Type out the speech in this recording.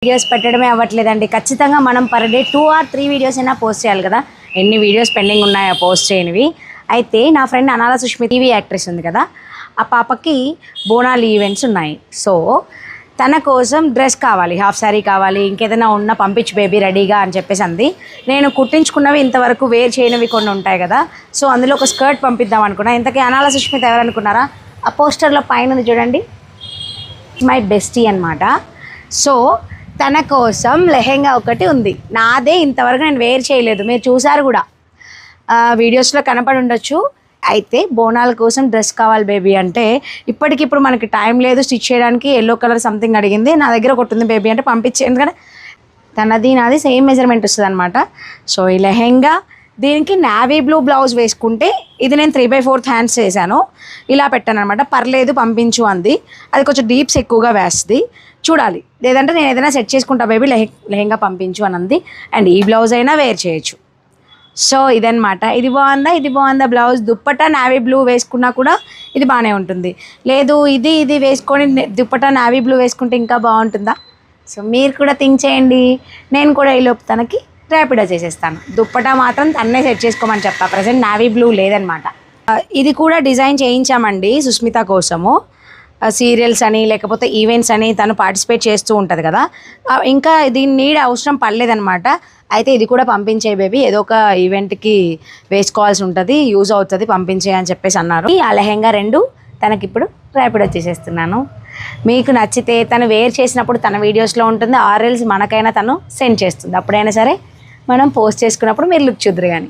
Videos పెట్టడమే అవ్వట్లేదండి. ఖచ్చితంగా మనం పర్ డే 2 or 3 వీడియోస్ అయినా పోస్ట్ చేయాలి కదా. ఎన్ని వీడియోస్ పెండింగ్ ఉన్నాయో పోస్ట్ చేయనివి. అయితే నా ఫ్రెండ్ అనాల సుష్మి టీవీ యాక్ట్రెస్ ఉంది కదా, ఆ పాపకి బోనాలు ఈవెంట్స్ ఉన్నాయి. సో తన కోసం డ్రెస్ కావాలి, హాఫ్ శారీ కావాలి, ఇంకేదైనా ఉన్న పంపించు బేబీ రెడీగా అని చెప్పేసి అంది. నేను కుట్టించుకున్నవి ఇంతవరకు వేర్ చేయనివి కొన్ని ఉంటాయి కదా, సో అందులో ఒక స్కర్ట్ పంపిద్దాం అనుకున్నా. ఇంతకీ అనాల సుష్మిత ఎవరనుకున్నారా? ఆ పోస్టర్లో పైన చూడండి, మై బెస్టీ అనమాట. సో తన కోసం లెహెంగా ఒకటి ఉంది. నాదే ఇంతవరకు నేను వేర్ చేయలేదు, మీరు చూసారు కూడా, వీడియోస్లో కనపడి ఉండొచ్చు. అయితే బోనాల కోసం డ్రెస్ కావాలి బేబీ అంటే, ఇప్పటికిప్పుడు మనకి టైం లేదు స్టిచ్ చేయడానికి. ఎల్లో కలర్ సంథింగ్ అడిగింది, నా దగ్గర ఒకటి ఉంది బేబీ అంటే పంపించే, ఎందుకంటే తనది నాది సేమ్ మెజర్మెంట్ వస్తుంది అనమాట. సో ఈ లెహెంగా, దీనికి నావీ బ్లూ బ్లౌజ్ వేసుకుంటే, ఇది నేను 3/4 హ్యాండ్స్ వేసాను, ఇలా పెట్టాను అనమాట. పర్లేదు పంపించు అంది. అది కొంచెం డీప్స్ ఎక్కువగా వేస్తుంది, చూడాలి. లేదంటే నేను ఏదైనా సెట్ చేసుకుంటా బేబీ, లెహెంగా పంపించు అని అంది. అండ్ ఈ బ్లౌజ్ అయినా వేర్ చేయొచ్చు. సో ఇదనమాట. ఇది బాగుందా బ్లౌజ్. దుప్పటా నావీ బ్లూ వేసుకున్నా కూడా ఇది బాగానే ఉంటుంది. లేదు ఇది వేసుకొని దుప్పటా నావీ బ్లూ వేసుకుంటే ఇంకా బాగుంటుందా? సో మీరు కూడా థింక్ చేయండి. నేను కూడా ఈలోపు తనకి ర్యాపిడో చేసేస్తాను. దుప్పటా మాత్రం తన్నే సెట్ చేసుకోమని చెప్తా. ప్రజెంట్ నావీ బ్లూ లేదనమాట. ఇది కూడా డిజైన్ చేయించామండి సుస్మిత కోసము. సీరియల్స్ అని లేకపోతే ఈవెంట్స్ అని తను పార్టిసిపేట్ చేస్తూ ఉంటుంది కదా, ఇంకా దీని నీడ్ అవసరం పడలేదనమాట. అయితే ఇది కూడా పంపించే బేబీ, ఏదో ఒక ఈవెంట్కి వేసుకోవాల్సి ఉంటుంది, యూజ్ అవుతుంది, పంపించే అని చెప్పేసి అన్నారు. ఆ లెహెంగా 2 తనకిప్పుడు ర్యాపిడో చేసేస్తున్నాను. మీకు నచ్చితే తను వేర్ చేసినప్పుడు తన వీడియోస్లో ఉంటుంది, ఆర్ఎల్స్ మనకైనా తను సెండ్ చేస్తుంది. అప్పుడైనా సరే మనం పోస్ట్ చేసుకున్నప్పుడు మీరు లుక్ చూద్దరు కానీ.